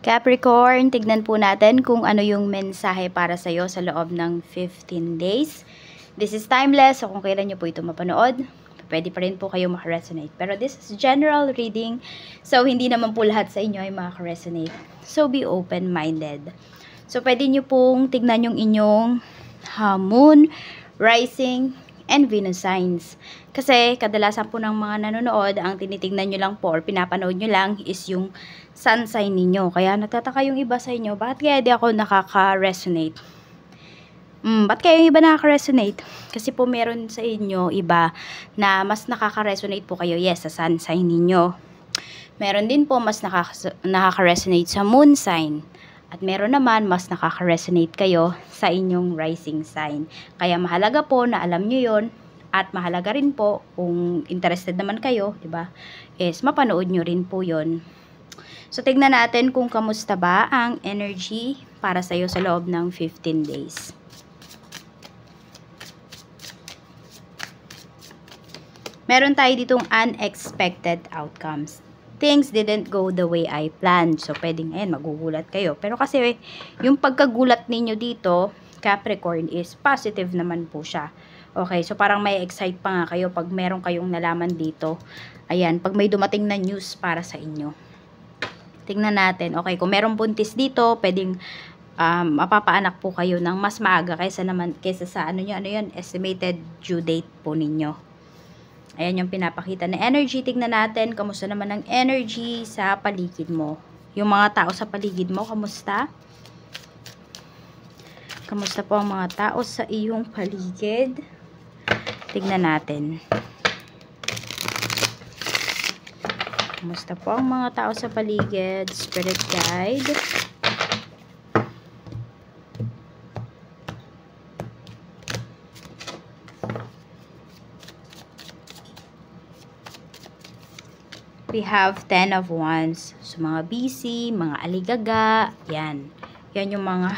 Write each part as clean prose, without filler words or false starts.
Capricorn, tignan po natin kung ano yung mensahe para sa'yo sa loob ng 15 days. This is timeless, so kung kailan nyo po ito mapanood, pwede pa rin po kayo makaresonate. Pero this is general reading, so hindi naman po lahat sa inyo ay makaresonate. So be open-minded. So pwede nyo pong tignan yung inyong moon, rising, and Venus signs. Kasi kadalasan po ng mga nanonood, ang tinitingnan nyo lang po or pinapanood nyo lang is yung sun sign ninyo. Kaya nagtataka yung iba sa inyo, bakit kaya di ako nakaka-resonate? Ba't kaya yung iba nakaka-resonate? Kasi po meron sa inyo iba na mas nakaka-resonate po kayo, yes, sa sun sign ninyo. Meron din po mas nakaka-resonate sa moon sign. At meron naman mas nakaka-resonate kayo sa inyong rising sign. Kaya mahalaga po na alam nyo yon. At mahalaga rin po kung interested naman kayo, di ba? Is mapanood nyo rin po yon. So tignan natin kung kamusta ba ang energy para sa iyo sa loob ng 15 days. Meron tayo ditong unexpected outcomes. Things didn't go the way I planned. So, pwedeng, ayan, magugulat kayo. Pero kasi, yung pagkagulat ninyo dito, Capricorn, is positive naman po siya. Okay, so parang may excite pa nga kayo pag meron kayong nalaman dito. Ayan, pag may dumating na news para sa inyo. Tingnan natin. Okay, kung merong buntis dito, pwedeng mapapaanak po kayo ng mas maaga kaysa sa ano yun, estimated due date po ninyo. Ayan yung pinapakita na energy. Tignan natin, kamusta naman ang energy sa paligid mo. Yung mga tao sa paligid mo, kamusta? Kamusta po ang mga tao sa iyong paligid? Tignan natin. Kamusta po ang mga tao sa paligid? Spirit guide. We have 10 of Wands. So, mga busy, mga aligaga, yan. Yan yung mga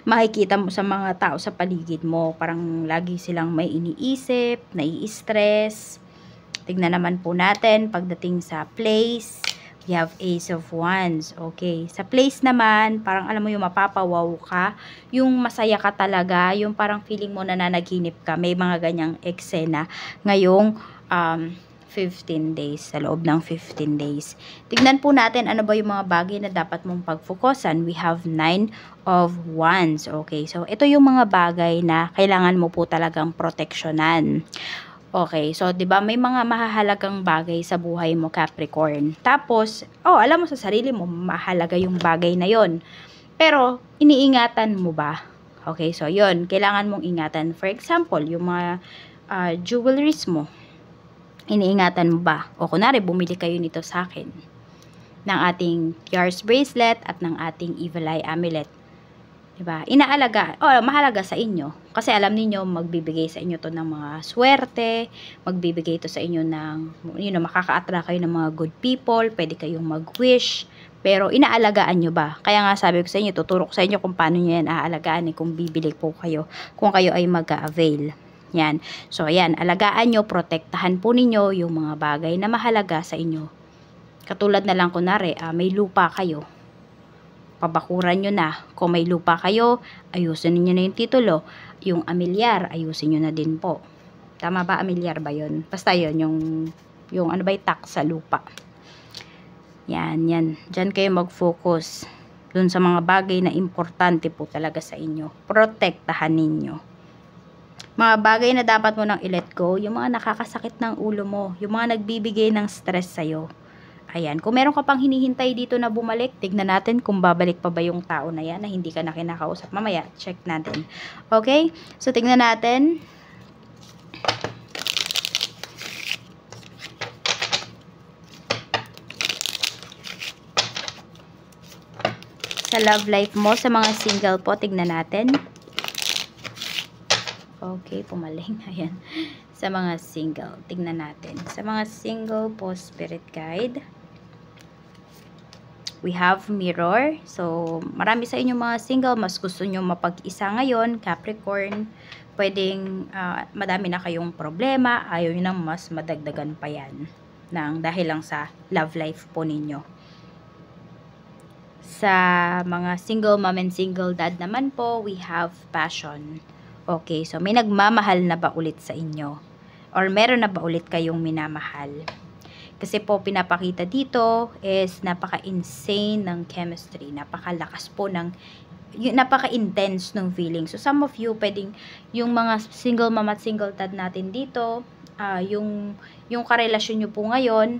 makikita mo sa mga tao sa paligid mo. Parang lagi silang may iniisip, nai-stress. Tignan naman po natin pagdating sa place. We have Ace of Wands. Okay. Sa place naman, parang alam mo yung mapapawaw ka. Yung masaya ka talaga. Yung parang feeling mo na nanaginip ka. May mga ganyang eksena ngayong 15 days, sa loob ng 15 days. Tignan po natin ano ba yung mga bagay na dapat mong pagfokusan. We have 9 of Wands. Okay, so ito yung mga bagay na kailangan mo po talagang proteksyonan. Okay, so 'di ba may mga mahahalagang bagay sa buhay mo, Capricorn. Tapos, alam mo sa sarili mo mahalaga yung bagay na 'yon. Pero iniingatan mo ba? Okay, so 'yon, kailangan mong ingatan. For example, yung mga jewelries mo. Iniingatan mo ba? O kunwari, bumili kayo nito sa akin ng ating Yars bracelet at ng ating Evil Eye amulet. Diba? Inaalaga, mahalaga sa inyo. Kasi alam niyo magbibigay sa inyo to ng mga swerte, magbibigay to sa inyo ng, makaka-attract kayo ng mga good people, pwede kayong mag-wish, pero inaalagaan nyo ba? Kaya nga sabi ko sa inyo, tuturo ko sa inyo kung paano nyo yan aalagaan, kung bibili po kayo, kung kayo ay mag-avail. Yan. So, ayan, alagaan nyo, protektahan po ninyo yung mga bagay na mahalaga sa inyo. Katulad na lang, kunwari, may lupa kayo. Pabakuran nyo na. Kung may lupa kayo, ayusin niyo na yung titulo. Yung amilyar, ayusin nyo na din po. Tama ba, amilyar ba yun? Basta yun, yung ano ba yung tax sa lupa. Yan, yan. Diyan kayo mag-focus. Dun sa mga bagay na importante po talaga sa inyo. Protektahan ninyo. Mga bagay na dapat mo nang i-let go, yung mga nakakasakit ng ulo mo, yung mga nagbibigay ng stress sa'yo. Ayan, kung meron ka pang hinihintay dito na bumalik, tignan natin kung babalik pa ba yung tao na yan na hindi ka na kinakausap. Mamaya, check natin. Okay? So, tignan natin. Sa love life mo, sa mga single po, tignan natin. Okay, pumaling. Ayan. Sa mga single, tignan natin. Sa mga single po, spirit guide. We have mirror. So, marami sa inyo mga single, mas gusto nyo mapag-isa ngayon, Capricorn. Pwedeng madami na kayong problema, ayaw nyo nang mas madagdagan pa yan dahil lang sa love life po ninyo. Sa mga single mom and single dad naman po, we have passion. Okay, so may nagmamahal na ba ulit sa inyo? Or meron na ba ulit kayong minamahal? Kasi po pinapakita dito is napaka-insane ng chemistry, napakalakas po ng, napaka-intense ng feeling. So some of you, pwedeng yung mga single mom at single dad natin dito, yung karelasyon nyo po ngayon,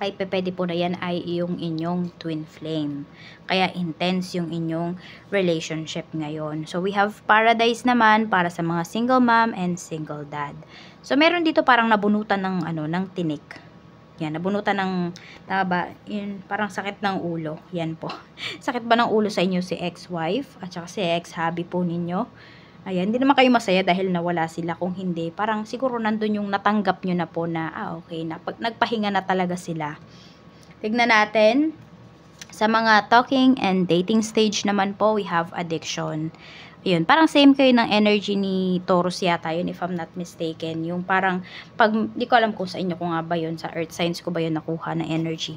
ay pwede po na yan ay yung inyong twin flame. Kaya intense yung inyong relationship ngayon. So we have paradise naman para sa mga single mom and single dad. So meron dito parang nabunutan ng ng tinik. Yan, nabunutan ng yun, parang sakit ng ulo. Yan po. Sakit ba ng ulo sa inyo si ex-wife at saka si ex-hubby po ninyo? Ayan, hindi naman kayo masaya dahil nawala sila. Kung hindi, parang siguro nandun yung natanggap nyo na po na, okay, nagpahinga na talaga sila. Tignan natin. Sa mga talking and dating stage naman po, we have addiction. Ayun, parang same kayo ng energy ni Taurus yata yun, if I'm not mistaken. Yung parang, di ko alam kung sa inyo kung nga ba yun, sa earth signs ko ba yun nakuha na energy.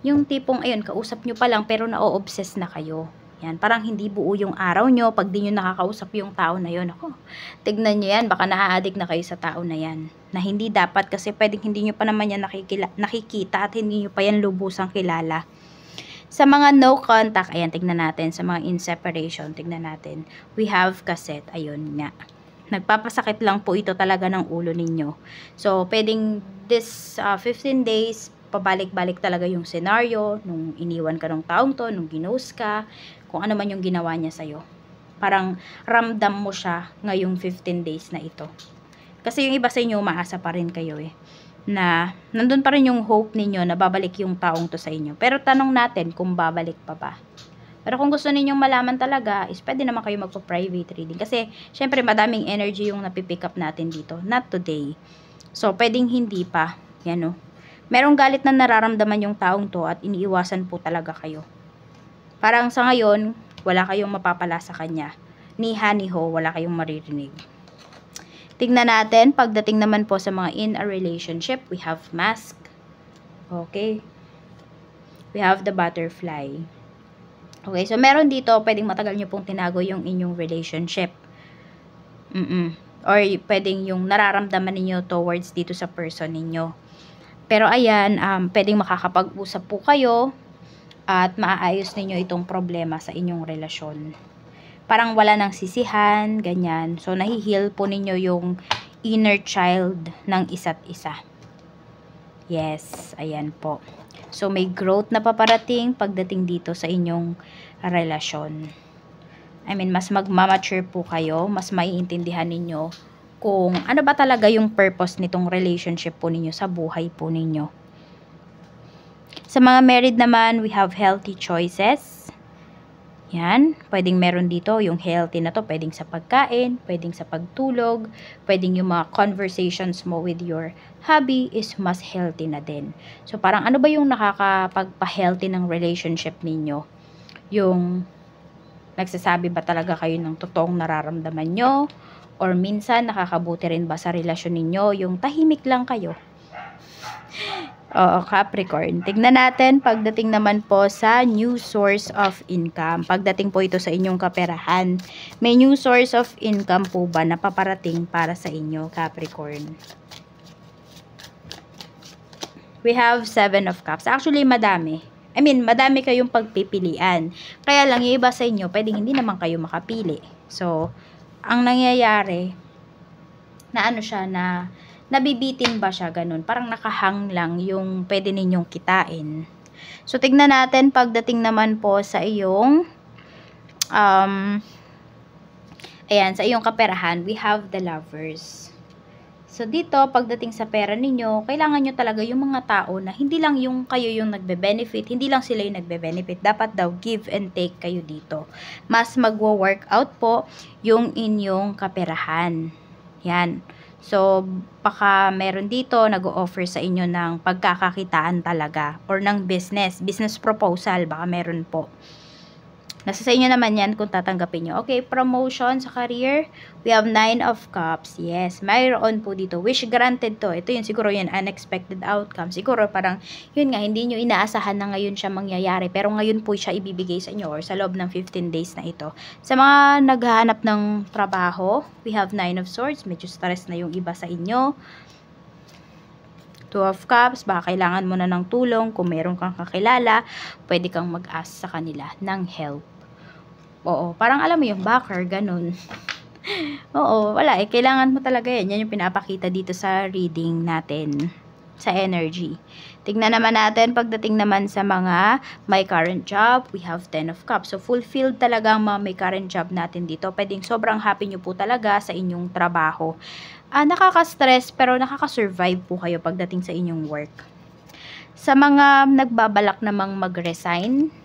Yung tipong, ayun, kausap nyo pa lang, pero na-obsess na kayo. Yan, parang hindi buo yung araw nyo, pag di nyo nakakausap yung tao na yun. Ako, tignan nyo yan, baka na-addict na kayo sa tao na yan. Na hindi dapat, kasi pwedeng hindi nyo pa naman yan nakikita at hindi nyo pa yan lubusang kilala. Sa mga no contact, ayan, tignan natin. Sa mga in separation, tignan natin. We have cassette, ayun nga. Nagpapasakit lang po ito talaga ng ulo ninyo. So, pwedeng this 15 days, pabalik-balik talaga yung scenario, nung iniwan ka ng taong to, nung ginost ka, kung ano man yung ginawa niya sa'yo. Parang ramdam mo siya ngayong 15 days na ito. Kasi yung iba sa inyo, umaasa pa rin kayo eh. Na nandun pa rin yung hope ninyo na babalik yung taong to sa inyo. Pero tanong natin kung babalik pa ba. Pero kung gusto ninyong malaman talaga, is pwede naman kayo magpa-private reading. Kasi, syempre, madaming energy yung napipick up natin dito. Not today. So, pwedeng hindi pa. Yan o. Merong galit na nararamdaman yung taong to at iniiwasan po talaga kayo. Parang sa ngayon, wala kayong mapapala sa kanya. Ni ha ni ho, wala kayong maririnig. Tignan natin, pagdating naman po sa mga in a relationship, we have mask. Okay. We have the butterfly. Okay, so meron dito, pwedeng matagal nyo pong tinago yung inyong relationship. Or pwedeng yung nararamdaman ninyo towards dito sa person ninyo. Pero ayan, pwedeng makakapag-usap po kayo at maaayos ninyo itong problema sa inyong relasyon. Parang wala nang sisihan, ganyan. So, nahi-heal po ninyo yung inner child ng isa't isa. Yes, ayan po. So, may growth na paparating pagdating dito sa inyong relasyon. I mean, mas magmamature po kayo, mas maiintindihan ninyo kung ano ba talaga yung purpose nitong relationship po ninyo sa buhay po ninyo. Sa mga married naman, we have healthy choices. Yan, pwedeng meron dito yung healthy na to, pwedeng sa pagkain, pwedeng sa pagtulog, pwedeng yung mga conversations mo with your hubby is mas healthy na din. So parang ano ba yung nakakapagpa-healthy ng relationship ninyo? Yung nagsasabi ba talaga kayo ng totoong nararamdaman nyo? Or minsan nakakabuti rin ba sa relasyon ninyo yung tahimik lang kayo? Oo, Capricorn. Tignan natin pagdating naman po sa new source of income. Pagdating po ito sa inyong kaperahan. May new source of income po ba na paparating para sa inyo, Capricorn? We have 7 of Cups. Actually, madami. I mean, madami kayong pagpipilian. Kaya lang, yung iba sa inyo, pwedeng hindi naman kayo makapili. So, ang nangyayari, na ano siya, na nabibitin ba siya, ganun. Parang nakahang lang yung pwede ninyong kitain. So, tignan natin pagdating naman po sa iyong ayan, sa iyong kaperahan, we have the Lovers. So, dito, pagdating sa pera ninyo, kailangan nyo talaga yung mga tao na hindi lang yung kayo yung nagbe-benefit, hindi lang sila yung nagbe-benefit. Dapat daw give and take kayo dito. Mas magwo-workout po yung inyong kaperahan. Yan. So, baka meron dito nag-o-offer sa inyo ng pagkakakitaan talaga or ng business proposal, baka meron po Nasa sa inyo naman yan kung tatanggapin nyo. Okay, promotion sa career. We have 9 of Cups. Yes, mayroon po dito. Wish granted to. Ito yun, siguro yun, unexpected outcome. Siguro parang, yun nga, hindi nyo inaasahan na ngayon siya mangyayari. Pero ngayon po siya ibibigay sa inyo or sa loob ng 15 days na ito. Sa mga naghahanap ng trabaho, we have 9 of Swords. Medyo stress na yung iba sa inyo. 2 of Cups, baka kailangan mo na ng tulong. Kung meron kang kakilala, pwede kang mag-ask sa kanila ng help. Oo, parang alam mo yung backer, ganun. Oo, wala eh. Kailangan mo talaga yan. Yan yung pinapakita dito sa reading natin. Sa energy. Tignan naman natin, pagdating naman sa mga may current job, we have 10 of Cups. So, fulfilled talaga ang mga may current job natin dito. Pwedeng sobrang happy nyo po talaga sa inyong trabaho. Nakaka-stress pero nakaka-survive po kayo pagdating sa inyong work. Sa mga nagbabalak namang mag-resign,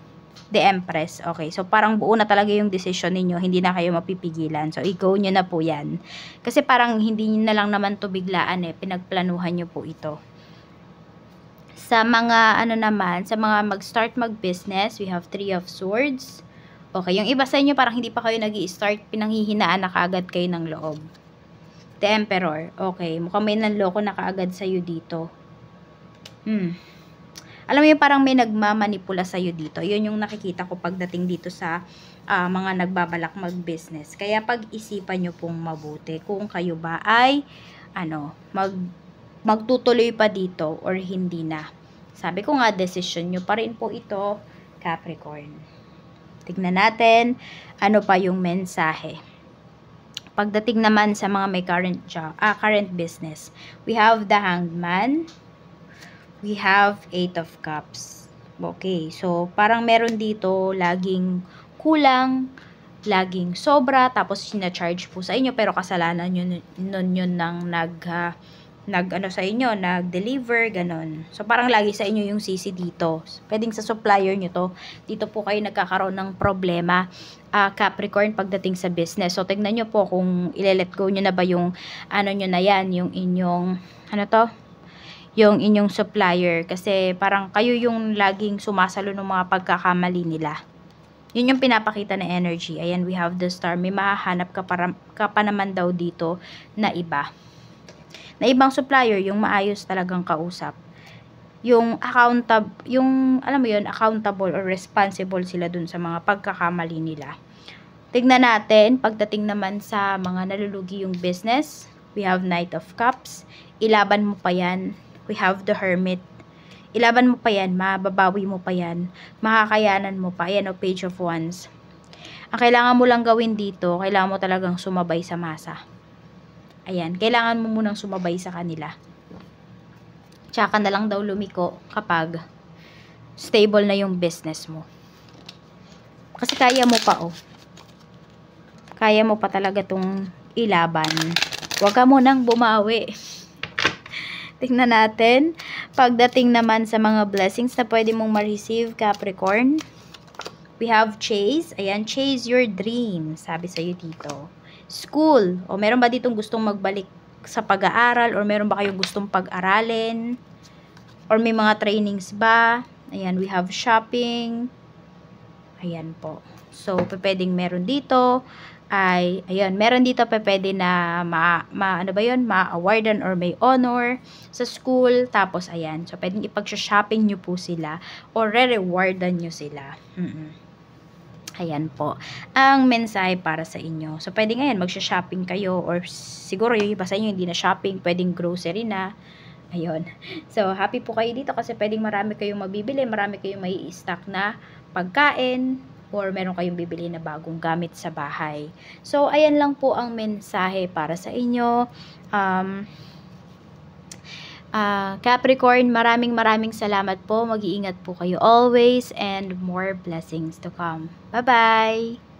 the Empress. Okay, so parang buo na talaga yung decision ninyo, hindi na kayo mapipigilan. So, i-go nyo na po yan. Kasi parang hindi na lang naman to biglaan eh, pinagplanuhan nyo po ito. Sa mga naman, sa mga mag-start mag-business, we have 3 of Swords. Okay, yung iba sa inyo parang hindi pa kayo nag-i-start, pinanghihinaan na kaagad kayo ng loob. The Emperor. Okay, mukhang may nanloko na kaagad sa'yo dito. Alam mo yung parang may nagmamanipula sa'yo dito. Yun yung nakikita ko pagdating dito sa mga nagbabalak mag-business. Kaya pag-isipan nyo pong mabuti kung kayo ba ay magtutuloy pa dito or hindi na. Sabi ko nga, decision nyo pa rin po ito, Capricorn. Tignan natin ano pa yung mensahe. Pagdating naman sa mga may current business, we have the Hanged Man. We have 8 of Cups. Okay, so parang meron dito laging kulang, laging sobra, tapos sina-charge po sa inyo, pero kasalanan nyo nun yun ng sa inyo, nag-deliver, ganon. So, parang lagi sa inyo yung sisi dito. Pwedeng sa supplier nyo to. Dito po kayo nagkakaroon ng problema, Capricorn, pagdating sa business. So, tignan nyo po kung ile-let go nyo na ba yung, nyo na yan, yung inyong, yung inyong supplier. Kasi, parang kayo yung laging sumasalo ng mga pagkakamali nila. Yun yung pinapakita na energy. Ayan, we have the Star. May mahahanap ka pa naman daw dito na iba. Na ibang supplier, yung maayos talagang kausap. Yung accountable or responsible sila dun sa mga pagkakamali nila. Tignan natin, pagdating naman sa mga nalulugi yung business, we have Knight of Cups. Ilaban mo pa yan. We have the Hermit. Ilaban mo pa yan, mababawi mo pa yan, makakayanan mo pa. Ayan o, Page of Wands. Ang kailangan mo lang gawin dito, kailangan mo talagang sumabay sa masa. Ayan, kailangan mo munang sumabay sa kanila. Tsaka na lang daw lumiko kapag stable na yung business mo. Kasi kaya mo pa, oh. Kaya mo pa talaga tong ilaban. Huwag ka munang bumawi. Tingnan natin. Pagdating naman sa mga blessings na pwede mong ma-receive, Capricorn. We have chase. Ayan, chase your dream. Sabi sa'yo dito. School. O meron ba ditong gustong magbalik sa pag-aaral? Or meron ba kayong gustong pag-aralin? Or may mga trainings ba? Ayan, we have shopping. Ayan po. So, pwedeng meron dito. Ayan, meron dito pwede na ma-awardan or may honor sa school. Tapos, ayan. So, pwedeng ipag-shopping nyo po sila or re-rewardan nyo sila. Ayan po. Ang mensahe para sa inyo. So, pwede ngayon mag-shopping kayo or siguro yung iba sa inyo hindi na shopping, pwedeng grocery na. Ayun. So, happy po kayo dito kasi pwedeng marami kayong mabibili, marami kayong may stock na pagkain or meron kayong bibili na bagong gamit sa bahay. So, ayan lang po ang mensahe para sa inyo. Capricorn, maraming salamat po. Mag-iingat po kayo always and more blessings to come. Bye-bye!